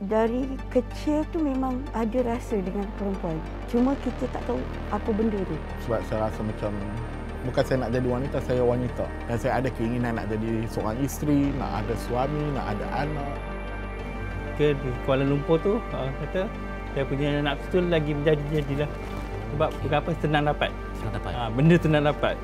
Dari kecil tu memang ada rasa dengan perempuan. Cuma kita tak tahu apa benda tu. Sebab saya rasa macam bukan saya nak jadi wanita, saya wanita. Dan saya ada keinginan nak jadi seorang isteri, nak ada suami, nak ada anak. Ke di Kuala Lumpur tu, kata saya punya anak tu lagi menjadi-jadilah. Sebab berapa senang dapat. Senang dapat. Benda senang dapat.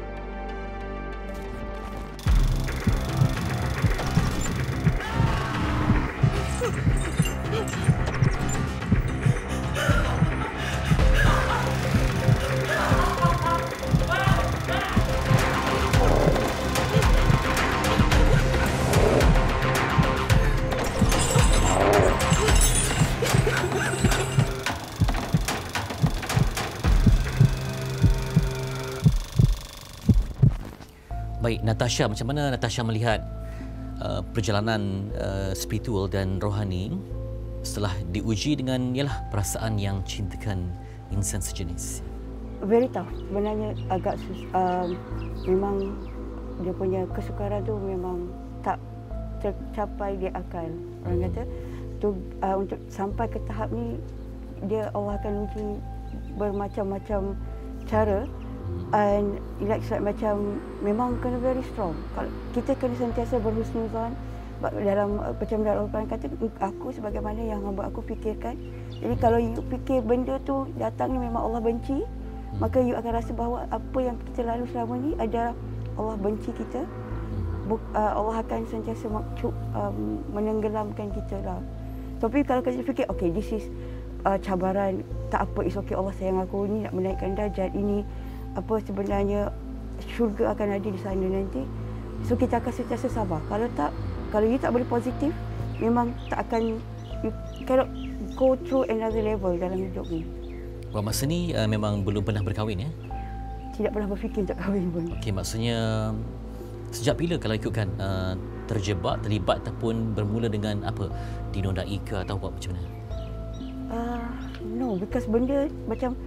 Baik, Natasha, macam mana Natasha melihat perjalanan spiritual dan rohani setelah diuji dengan ialah perasaan yang cintakan insan sejenis? Very tough. Sebenarnya agak memang dia punya kesukaran tu memang tak tercapai di akal. Orang kata tu untuk sampai ke tahap ni dia Allah akan uji bermacam-macam cara. And like macam memang kena very strong. Kalau kita kena sentiasa berhusnuzan dalam macam dalam Al-Quran kata aku sebagaimana yang hamba aku fikirkan. Jadi kalau you fikir benda tu datang ni memang Allah benci, maka you akan rasa bahawa apa yang kita lalui selama ni adalah Allah benci kita. Allah akan sentiasa menenggelamkan kita lah. Tapi kalau kita fikir okay, this is cabaran, tak apa, it's okay, Allah sayang aku, ni nak menaikkan darjat, ini apa sebenarnya syurga akan ada di sana nanti. So kita akan sentiasa sabar. Kalau you tak boleh positif, memang tak akan, you cannot go through another level dalam hidup ni. Buat masa ni memang belum pernah berkahwin ya? Tidak pernah berfikir untuk kahwin pun. Okey, maksudnya sejak bila kalau ikutkan terjebak, terlibat ataupun bermula dengan apa? Dinodai ke atau buat macam mana? No, because benda macam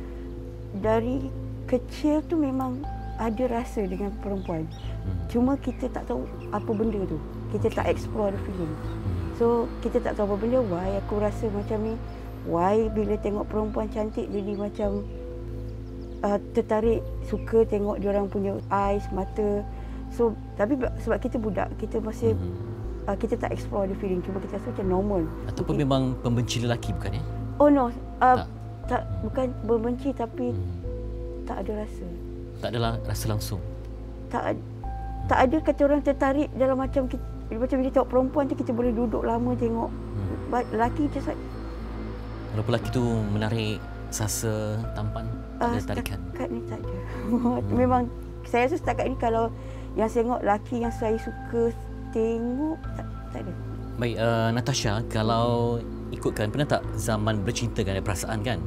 dari kecil tu memang ada rasa dengan perempuan. Cuma kita tak tahu apa benda tu. Kita tak explore the feeling. So kita tak tahu apa benda, why aku rasa macam ni. Why bila tengok perempuan cantik jadi macam tertarik, suka tengok dia orang punya eyes, mata. So tapi sebab kita budak, kita masih kita tak explore the feeling. Cuma kita rasa macam normal. Ataupun memang pembenci lelaki bukan ya? Oh no, tak bukan membenci tapi tak ada rasa. Tak adalah rasa langsung. Tak ada kata orang tertarik dalam macam bila tengok perempuan tu kita boleh duduk lama tengok. Lelaki je Walaupun lelaki tu menarik sasa tampan, tak ada tarikan. Setakat ni tak ada. Memang saya rasa setakat ni kalau yang saya tengok lelaki yang saya suka tengok tak ada. Baik, Natasha, kalau ikutkan, pernah tak zaman bercinta kan, ada perasaan kan?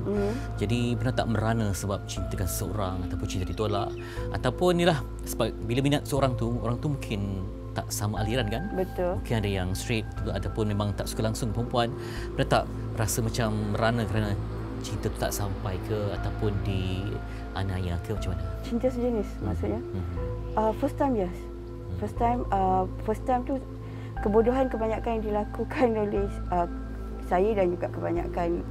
Jadi pernah tak merana sebab cintakan seseorang ataupun cinta ditolak? Ataupun inilah, sebab bila minat seorang tu, orang tu mungkin tak sama aliran kan? Betul. Mungkin ada yang straight ataupun memang tak suka langsung perempuan. Pernah tak rasa macam merana kerana cinta tu tak sampai ke ataupun dianiaya ke macam mana? Cinta sejenis maksudnya? First time yes. First time tu kebodohan kebanyakan yang dilakukan oleh saya dan juga kebanyakan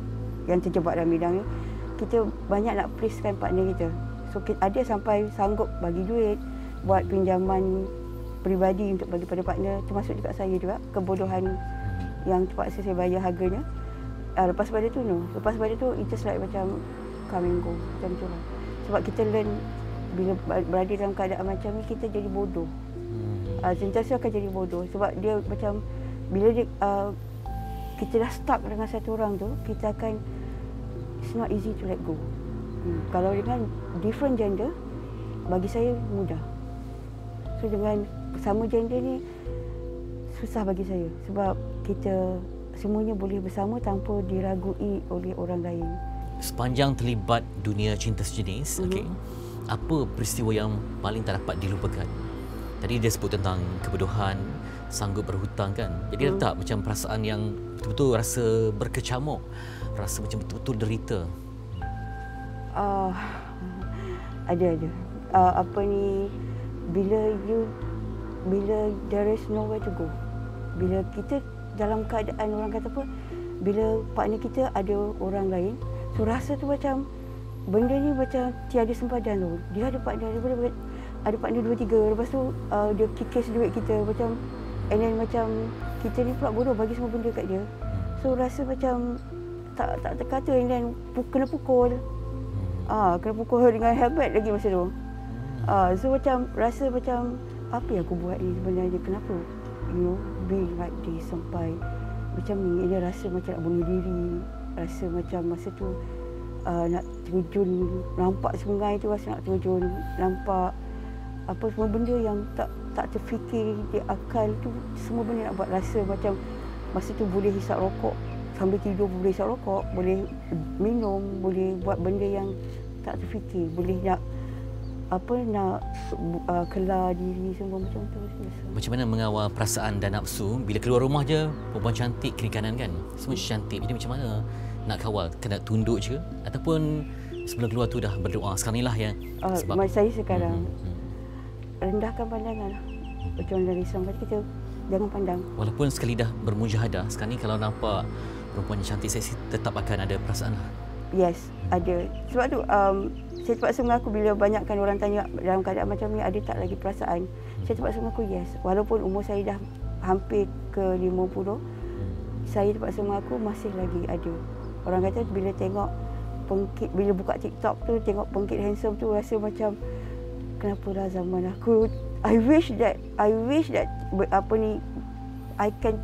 yang terjebak dalam bidang ni, kita banyak nak pleasekan partner kita. So ada sampai sanggup bagi duit buat pinjaman peribadi untuk bagi pada partner, termasuk juga saya juga. Kebodohan yang terpaksa saya bayar harganya. Lepas pada tu no. Lepas pada tu it just like macam come and go, macam tu lah. Sebab kita learn bila berada dalam keadaan macam ni kita jadi bodoh. Sentiasa akan jadi bodoh sebab dia macam bila dia kita dah stuck dengan satu orang tu, kita akan, it's not easy to let go. Kalau dengan different gender, bagi saya mudah. So dengan sama gender ni susah bagi saya sebab kita semuanya boleh bersama tanpa diragui oleh orang lain. Sepanjang terlibat dunia cinta sejenis, apa peristiwa yang paling tak dapat dilupakan? Tadi dia sebut tentang kebodohan, sanggup berhutang kan. Jadi ada tak macam perasaan yang betul-betul rasa berkecamuk, rasa macam betul-betul derita? Ada. Apa ni, bila there is nowhere to go. Bila kita dalam keadaan orang kata apa, bila partner kita ada orang lain, so rasa tu macam benda ni macam tiada sempadan tu. Dia ada partner, ada partner 2-3, lepas tu dia kikis duit kita macam, and then macam kita ni pula bodoh bagi semua benda kat dia. So rasa macam tak terkata, and then kena pukul. Kena pukul dengan hebat lagi masa tu. So macam rasa macam apa yang aku buat ni sebenarnya, kenapa be like this sampai macam ni. Dia rasa macam nak bunuh diri, rasa macam masa tu nak terjun, nampak sungai tu rasa nak terjun, nampak apa semua benda yang tak terfikir di akal tu, semua benda nak buat. Rasa macam masa tu boleh hisap rokok sambil tidur, boleh hisap rokok, boleh minum, boleh buat benda yang tak terfikir, boleh nak kelar diri semua macam tu. Macam mana mengawal perasaan dan nafsu bila keluar rumah je perempuan cantik kiri kanan kan, semua cantik, jadi macam mana nak kawal? Kena tunduk je ataupun sebelum keluar tu dah berdoa? Sekarang ni lah yang sebab saya sekarang rendahkan pandangan lah. Macam dari Islam kata kita jangan pandang. Walaupun sekali dah bermujahadah, sekarang ni kalau nampak perempuan yang cantik seksi tetap akan ada perasaan lah. Yes, ada. Sebab tu saya terpaksa mengaku bila banyakkan orang tanya dalam keadaan macam ni ada tak lagi perasaan. Saya terpaksa mengaku yes. Walaupun umur saya dah hampir ke 50, saya terpaksa mengaku masih lagi ada. Orang kata bila tengok pengkit, bila buka TikTok tu tengok pengkit handsome tu rasa macam kenapa dah zaman aku. I wish that I can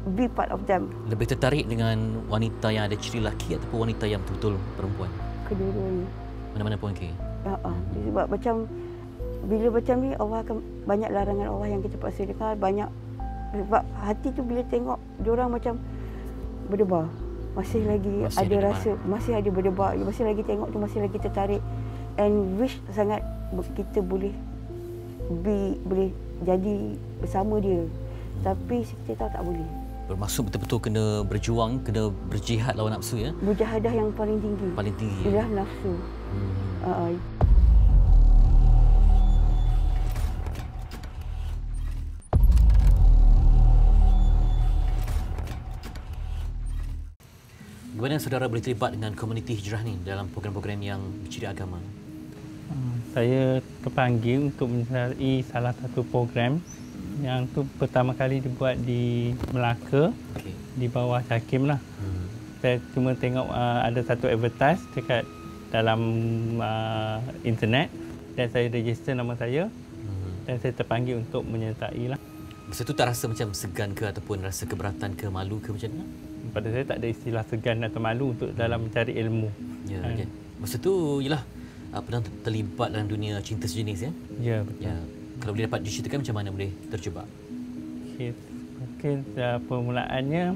be part of them. Lebih tertarik dengan wanita yang ada ciri lelaki ataupun wanita yang betul-betul perempuan? Kedua-duanya. Mana-mana pun okey. Sebab macam bila macam ni Allah akan banyak larangan Allah yang kita paksa dengar, banyak. Sebab hati tu bila tengok diorang macam berdebar. Masih lagi ada rasa, masih ada berdebar, masih lagi tengok tu, masih lagi tertarik, and wish sangat kita boleh jadi bersama dia. Tapi kita tahu tak boleh. Bermaksud betul-betul kena berjuang, kena berjihad lawan nafsu ya? Mujahadah yang paling tinggi. Paling tinggi ialah nafsu. Bagaimana saudara boleh terlibat dengan komuniti hijrah ni dalam program-program yang berciri agama? Saya terpanggil untuk mencari salah satu program yang tu pertama kali dibuat di Melaka, di bawah Hakim lah. Saya cuma tengok ada satu advertise dekat dalam internet dan saya register nama saya dan saya terpanggil untuk menyertai lah. Masa tu tak rasa macam segan ke ataupun rasa keberatan ke, malu ke macam mana? Pada saya tak ada istilah segan atau malu untuk dalam mencari ilmu. Ya, ya. Masa tu ialah pernah terlibat dalam dunia cinta sejenis ya? Ya, betul. Ya. Kalau boleh dapat diceritakan macam mana boleh terjebak? Okay. Mungkin permulaannya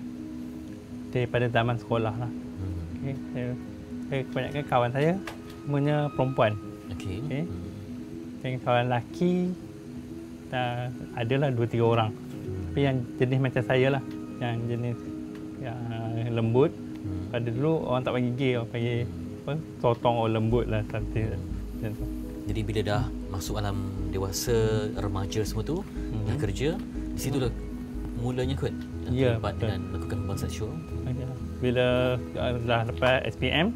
daripada zaman sekolah lah. Okay. Saya kebanyakan kawan saya semuanya perempuan. Okay. Yang kawan lelaki adalah 2-3 orang. Tapi yang jenis macam saya lah, yang jenis yang lembut. Pada dulu orang tak panggil gay, orang panggil sotong orang lembut lah. Jadi bila dah masuk alam dewasa, remaja semua tu, dah kerja, di situ dah mulanya kot terlibat dengan melakukan hubungan seksual. Bila dah lepas SPM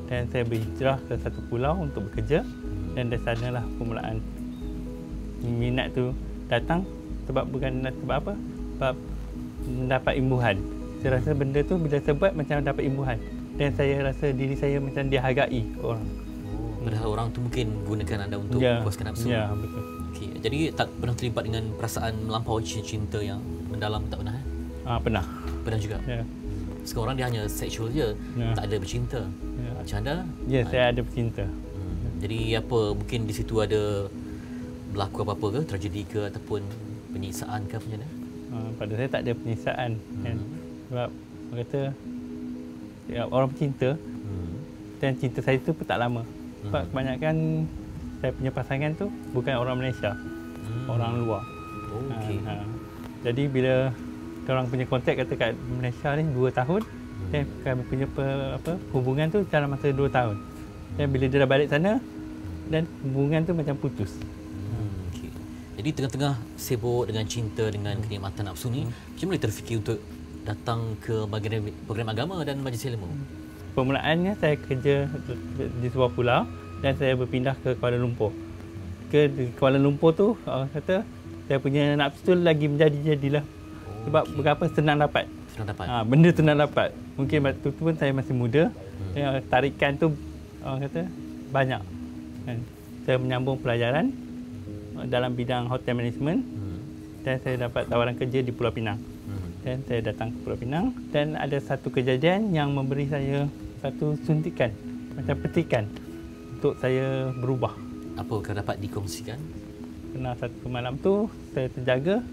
dan saya berhijrah ke satu pulau untuk bekerja, dan dari sanalah permulaan minat tu datang. Sebab bukan sebab apa? Sebab mendapat imbuhan. Saya rasa benda tu bila saya buat macam dapat imbuhan, dan saya rasa diri saya macam dihargai orang. Padahal orang tu mungkin gunakan anda untuk puaskan nafsu. Ya, betul. Okay. Jadi tak pernah terlibat dengan perasaan melampaui cinta yang mendalam, tak pernah? Pernah. Pernah juga? Ya. Sekarang dia hanya seksual je, tak ada bercinta. Ya. Macam anda? Ya, saya ada bercinta. Jadi apa, mungkin di situ ada berlaku apa-apa ke, tragedi ke ataupun penyiksaan ke macam mana? Pada saya tak ada penyiksaan. Kan? Sebab orang kata orang bercinta dan cinta saya tu pun tak lama. Sebab kebanyakan saya punya pasangan tu bukan orang Malaysia, orang luar. Jadi bila orang punya kontak kata kat Malaysia ni 2 tahun, dan kami punya hubungan tu dalam masa 2 tahun. Dan bila dia dah balik sana, dan hubungan tu macam putus. Jadi tengah-tengah sibuk dengan cinta, dengan kenikmatan nafsu ni, macam mana terfikir untuk datang ke bahagian program agama dan majlis ilmu? Permulaannya saya kerja di sebuah pulau dan saya berpindah ke Kuala Lumpur. Di Kuala Lumpur tu orang kata saya punya nafsu tu lagi menjadi-jadilah. Sebab berapa senang dapat. Senang dapat. Benda senang dapat. Mungkin waktu tu pun saya masih muda. Tarikan tu orang kata banyak. Kan? Saya menyambung pelajaran dalam bidang hotel management dan saya dapat tawaran kerja di Pulau Pinang. Dan saya datang ke Pulau Pinang dan ada satu kejadian yang memberi saya satu suntikan, macam petikan untuk saya berubah. Apa dapat dikongsikan? Kena satu malam tu saya terjaga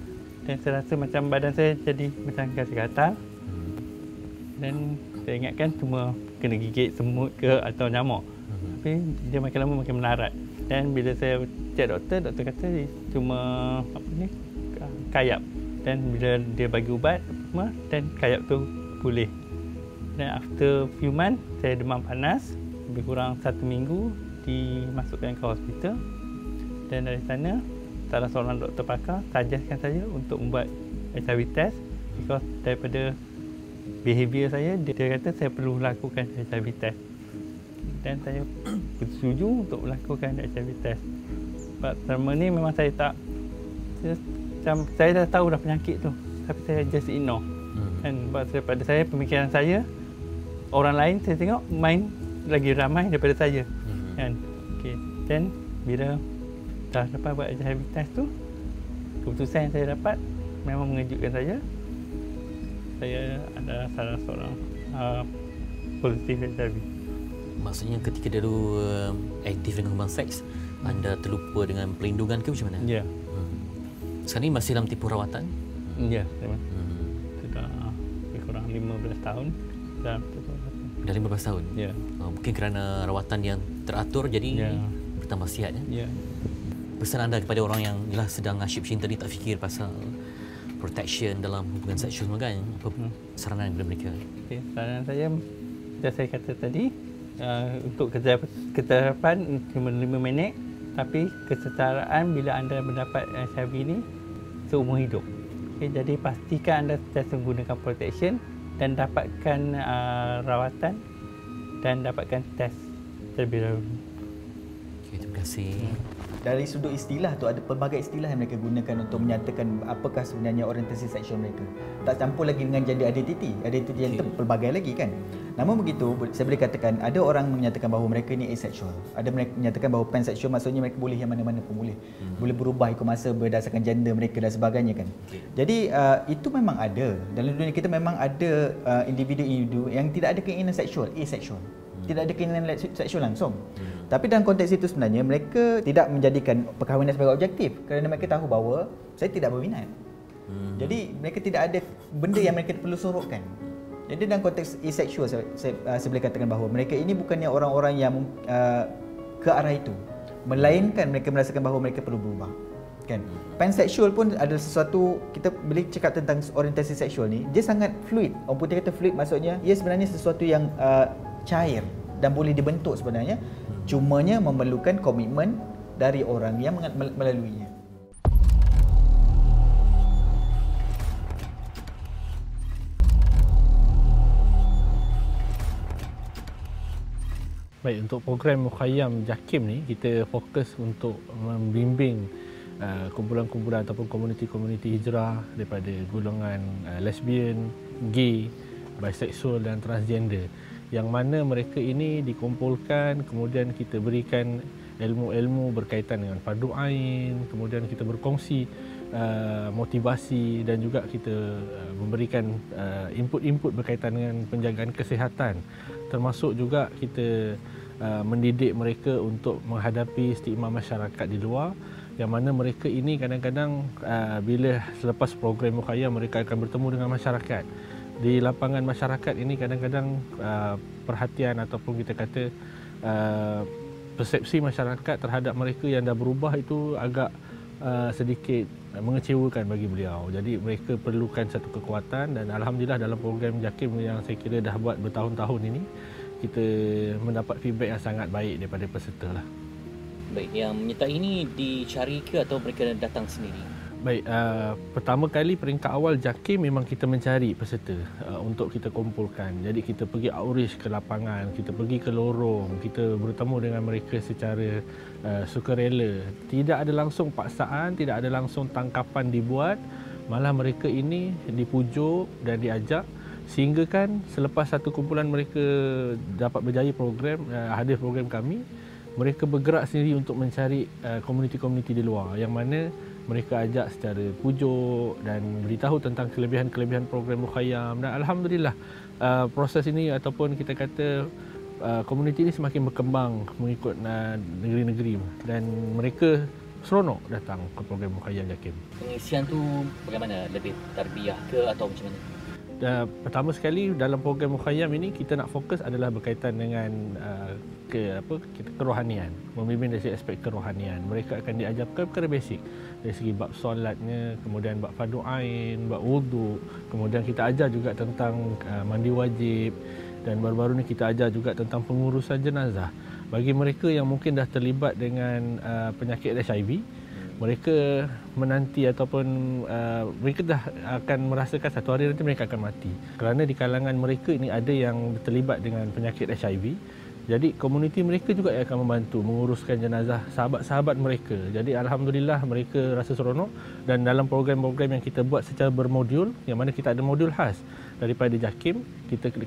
dan saya rasa macam badan saya jadi macam gatal-gatal. Dan saya ingatkan cuma kena gigit semut ke atau nyamuk. Tapi dia makin lama makin melarat. Dan bila saya cek doktor kata cuma kayap. Dan bila dia bagi ubat semua dan kayap tu pulih. Dan after few months saya demam panas lebih kurang 1 minggu dimasukkan ke hospital. Dan dari sana salah seorang doktor pakar suggestkan saya untuk membuat HIV test because daripada behavior saya dia kata saya perlu lakukan HIV test. Dan saya setuju untuk melakukan HIV test. Sebab selama ni memang saya tak saya dah tahu dah penyakit tu tapi saya just ignore. Dan sebab daripada saya pemikiran saya orang lain saya tengok main lagi ramai daripada saya. Kan? Okay. Dan bila dah dapat buat HIV test tu, keputusan yang saya dapat memang mengejutkan saya. Saya adalah salah seorang positif HIV. Maksudnya ketika dulu aktif dengan hubungan seks, anda terlupa dengan perlindungan ke macam mana? Ya. Sekarang ni masih dalam tempoh rawatan? Ya, memang. Sudah lebih kurang 15 tahun dalam tempoh rawatan. Dah 15 tahun? Ya. Mungkin kerana rawatan yang teratur jadi bertambah sihat. Ya. Pesan anda kepada orang yang sedang asyik cinta ni tak fikir pasal protection dalam hubungan seksual kan? Apa saranan kepada mereka? Okay, saranan saya, macam saya kata tadi, untuk keterapan cuma 5 minit, tapi kesetaraan bila anda mendapat HIV ini seumur hidup. Okay, jadi pastikan anda sentiasa menggunakan protection dan dapatkan rawatan dan dapatkan test terlebih dahulu. Okay, terima kasih. Dari sudut istilah tu ada pelbagai istilah yang mereka gunakan untuk menyatakan apakah sebenarnya orientasi seksual mereka. Tak campur lagi dengan gender identity. Identity yang pelbagai lagi kan. Namun begitu, saya boleh katakan ada orang menyatakan bahawa mereka ni asexual. Ada mereka menyatakan bahawa pansexual maksudnya mereka boleh yang mana-mana pun boleh. Boleh berubah ikut masa berdasarkan gender mereka dan sebagainya kan. Jadi itu memang ada. Dalam dunia kita memang ada individu-individu yang tidak ada keinginan seksual, asexual. Tidak ada keinginan seksual langsung. Tapi dalam konteks itu sebenarnya mereka tidak menjadikan perkahwinan sebagai objektif kerana mereka tahu bahawa saya tidak berminat. Jadi mereka tidak ada benda yang mereka perlu sorokkan. Jadi dalam konteks asexual saya boleh katakan bahawa mereka ini bukannya orang-orang yang ke arah itu, melainkan mereka merasakan bahawa mereka perlu berubah. Kan? Pansexual pun adalah sesuatu, kita bila cakap tentang orientasi seksual ni, dia sangat fluid. Orang putih kata fluid maksudnya ia sebenarnya sesuatu yang cair dan boleh dibentuk sebenarnya. Cumanya memerlukan komitmen dari orang yang melaluinya. Baik, untuk program Mukhayyam JAKIM ni kita fokus untuk membimbing kumpulan-kumpulan ataupun komuniti-komuniti hijrah daripada golongan lesbian, gay, bisexual dan transgender, yang mana mereka ini dikumpulkan, kemudian kita berikan ilmu-ilmu berkaitan dengan fardu ain, kemudian kita berkongsi motivasi dan juga kita memberikan input-input berkaitan dengan penjagaan kesihatan, termasuk juga kita mendidik mereka untuk menghadapi stigma masyarakat di luar, yang mana mereka ini kadang-kadang bila selepas program Mukhayyam mereka akan bertemu dengan masyarakat. Di lapangan masyarakat ini kadang-kadang perhatian ataupun kita kata persepsi masyarakat terhadap mereka yang dah berubah itu agak sedikit mengecewakan bagi beliau. Jadi mereka perlukan satu kekuatan dan alhamdulillah dalam program JAKIM yang saya kira dah buat bertahun-tahun ini kita mendapat feedback yang sangat baik daripada peserta lah. Baik, yang menyertai ini dicari ke atau mereka datang sendiri? Baik, pertama kali peringkat awal JAKIM memang kita mencari peserta untuk kita kumpulkan. Jadi kita pergi outreach ke lapangan, kita pergi ke lorong, kita bertemu dengan mereka secara sukarela. Tidak ada langsung paksaan, tidak ada langsung tangkapan dibuat, malah mereka ini dipujuk dan diajak sehingga kan selepas satu kumpulan mereka dapat berjaya program, hadir program kami, mereka bergerak sendiri untuk mencari komuniti-komuniti di luar yang mana mereka ajak secara pujuk dan beritahu tentang kelebihan-kelebihan program Mukhayyam, dan alhamdulillah proses ini ataupun kita kata komuniti ini semakin berkembang mengikut negeri-negeri dan mereka seronok datang ke program Mukhayyam JAKIM. Pengisian tu bagaimana? Lebih tarbiyah ke atau macam mana? Pertama sekali dalam program Mukhayyam ini kita nak fokus adalah berkaitan dengan kerohanian, membimbing dari aspek kerohanian. Mereka akan diajarkan perkara basic dari segi bab solatnya, kemudian bab fardu ain, bab wudu, kemudian kita ajar juga tentang mandi wajib, dan baru-baru ni kita ajar juga tentang pengurusan jenazah. Bagi mereka yang mungkin dah terlibat dengan penyakit HIV, mereka menanti ataupun mereka dah akan merasakan satu hari nanti mereka akan mati. Kerana di kalangan mereka ini ada yang terlibat dengan penyakit HIV. Jadi komuniti mereka juga akan membantu menguruskan jenazah sahabat-sahabat mereka. Jadi alhamdulillah mereka rasa seronok, dan dalam program-program yang kita buat secara bermodul, yang mana kita ada modul khas daripada JAKIM,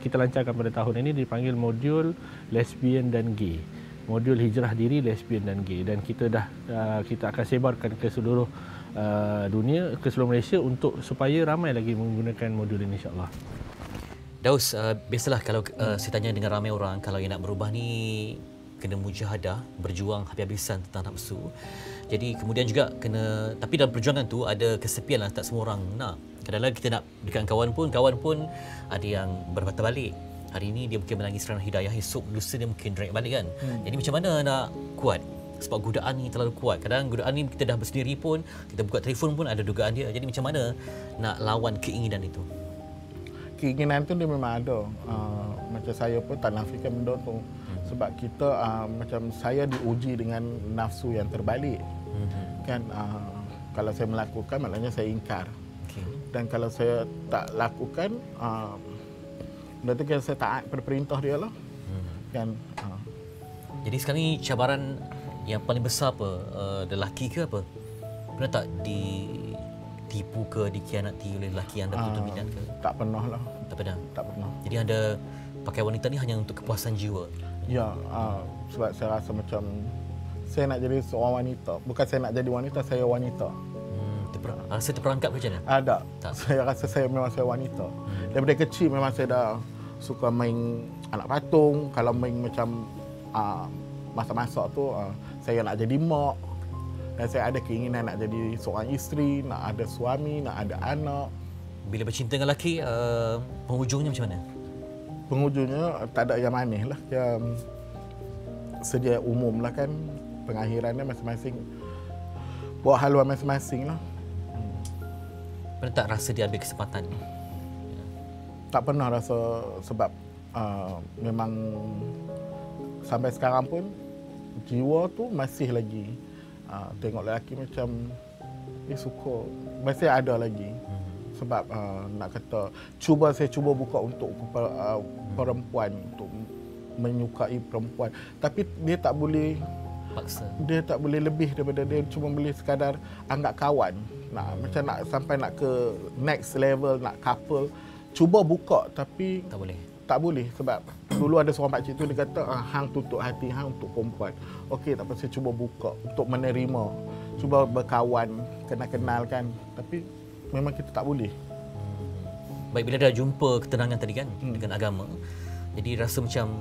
kita lancarkan pada tahun ini dipanggil modul lesbian dan gay. Modul hijrah diri lesbian dan gay, dan kita akan sebarkan ke seluruh dunia, ke seluruh Malaysia untuk supaya ramai lagi menggunakan modul ini insya-Allah. Daus, biasalah kalau saya tanya dengan ramai orang, kalau yang nak berubah ni kena mujahadah, berjuang habis-habisan tentang nafsu. Jadi kemudian juga kena, tapi dalam perjuangan tu ada kesepian lah, tak semua orang nak. Kadang-kadang kita nak dekat kawan pun ada yang berpatah balik. Hari ini dia mungkin menangis kerana hidayah, esok lusa dia mungkin drag balik kan. Jadi macam mana nak kuat? Sebab godaan ni terlalu kuat. Kadang godaan ni kita dah bersendiri pun, kita buka telefon pun ada dugaan dia. Jadi macam mana nak lawan keinginan itu? Keinginan tu dia memang ada. Macam saya pun tak nafikan benda tu. Sebab kita macam saya diuji dengan nafsu yang terbalik. Kan kalau saya melakukan maknanya saya ingkar. Dan kalau saya tak lakukan benda tu kan saya taat pada perintah dia lah. Kan Jadi sekarang ni cabaran yang paling besar apa? Lelaki ke apa? Pernah tak ditipu ke, dikhianati oleh lelaki yang anda betul minat ke? Tak pernah lah. Tak pernah? Tak pernah. Jadi anda pakai wanita ni hanya untuk kepuasan jiwa? Ya, sebab saya rasa macam saya nak jadi seorang wanita. Bukan saya nak jadi wanita, saya wanita. Rasa terperangkap ke macam mana? Ada. Tak. Saya rasa memang saya wanita. Daripada kecil memang saya dah suka main anak patung. Kalau main macam masak-masak tu, saya nak jadi mak. Dan saya ada keinginan nak jadi seorang isteri, nak ada suami, nak ada anak. Bila bercinta dengan lelaki, penghujungnya macam mana? Penghujungnya tak ada yang manis lah. Yang sedia umum lah kan. Pengakhirannya masing-masing buat haluan masing-masing lah. Pernah tak rasa dia ambil kesempatan? Tak pernah rasa, sebab memang sampai sekarang pun jiwa tu masih lagi tengok lelaki macam suka, masih ada lagi. Sebab nak kata saya cuba buka untuk perempuan, untuk menyukai perempuan, tapi dia tak boleh Paksa. Dia tak boleh lebih daripada dia, cuma boleh sekadar anggap kawan. Macam nak sampai nak ke next level, nak couple, cuba buka tapi tak boleh sebab dulu ada seorang pakcik tu dia kata hang tutup hati hang untuk perempuan. Okey, tak apa, saya cuba buka untuk menerima, cuba berkawan, kenal kan, tapi memang kita tak boleh. Baik, bila dah jumpa ketenangan tadi kan dengan agama, jadi rasa macam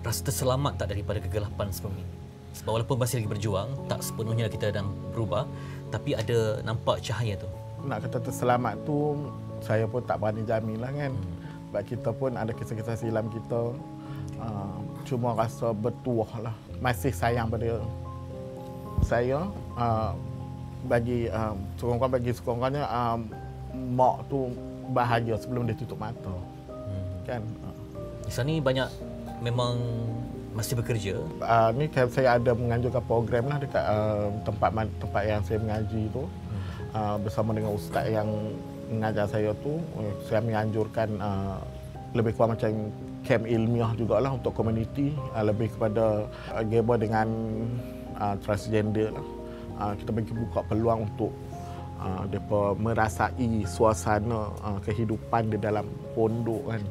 terselamat tak daripada kegelapan sebelum ni? Sebab walaupun masih lagi berjuang, tak sepenuhnya kita dah berubah, tapi ada nampak cahaya tu. Nak kata terselamat tu, saya pun tak berani jamin lah kan. Sebab kita pun ada kisah-kisah silam kita. Cuma rasa bertuah lah. Masih sayang pada saya. Bagi sekurang-kurangnya mak tu bahagia sebelum dia tutup mata. Kan? Di sana ni banyak memang masih bekerja. Ni kan saya ada menganjurkan program lah dekat tempat yang saya mengaji tu. bersama dengan ustaz yang mengajar saya tu, saya menganjurkan lebih kurang macam camp ilmiah jugalah untuk komuniti, lebih kepada geba dengan transgender lah. Kita bagi buka peluang untuk mereka merasai suasana kehidupan di dalam pondok kan.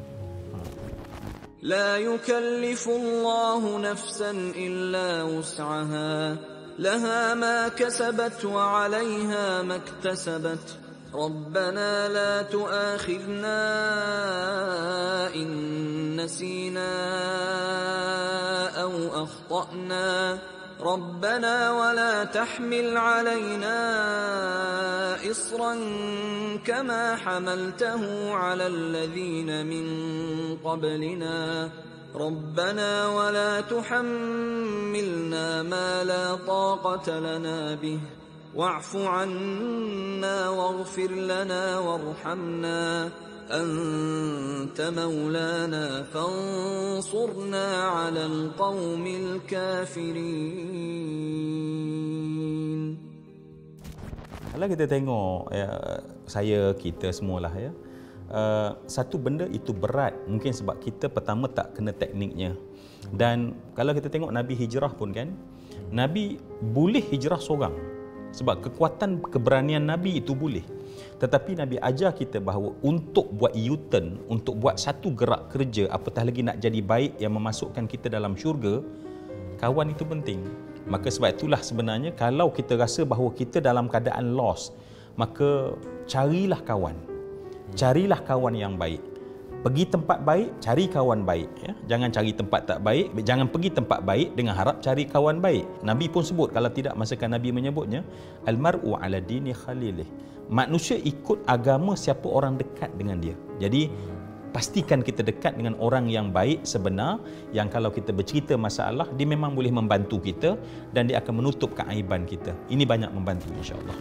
لا يكلف الله نفسا إلا وسعها لها ما كسبت وعليها ما اكتسبت ربنا لا تؤاخذنا إن نسينا أو أخطأنا ربنا ولا تحمل علينا إصرا كما حملته على الذين من قبلنا ربنا ولا تحملنا ما لا طاقة لنا به واعف عنا واغفر لنا وارحمنا أنت مولانا فانصرنا على القوم الكافرين. Kalau kita tengok kita semualah satu benda itu berat mungkin sebab kita pertama tak kena tekniknya. Dan kalau kita tengok Nabi hijrah pun kan, Nabi boleh hijrah seorang sebab kekuatan keberanian Nabi itu boleh. Tetapi Nabi ajar kita bahawa untuk buat U-turn, untuk buat satu gerak kerja, apatah lagi nak jadi baik yang memasukkan kita dalam syurga, kawan itu penting. Maka sebab itulah sebenarnya kalau kita rasa bahawa kita dalam keadaan lost, maka carilah kawan. Carilah kawan yang baik. Pergi tempat baik, cari kawan baik. Ya? Jangan cari tempat tak baik, jangan pergi tempat baik dengan harap cari kawan baik. Nabi pun sebut, kalau tidak masakan Nabi menyebutnya, Al-mar'u ala dini khalilih. Manusia ikut agama siapa orang dekat dengan dia. Jadi, pastikan kita dekat dengan orang yang baik, sebenar, yang kalau kita bercerita masalah, dia memang boleh membantu kita dan dia akan menutup keaiban kita. Ini banyak membantu insya-Allah.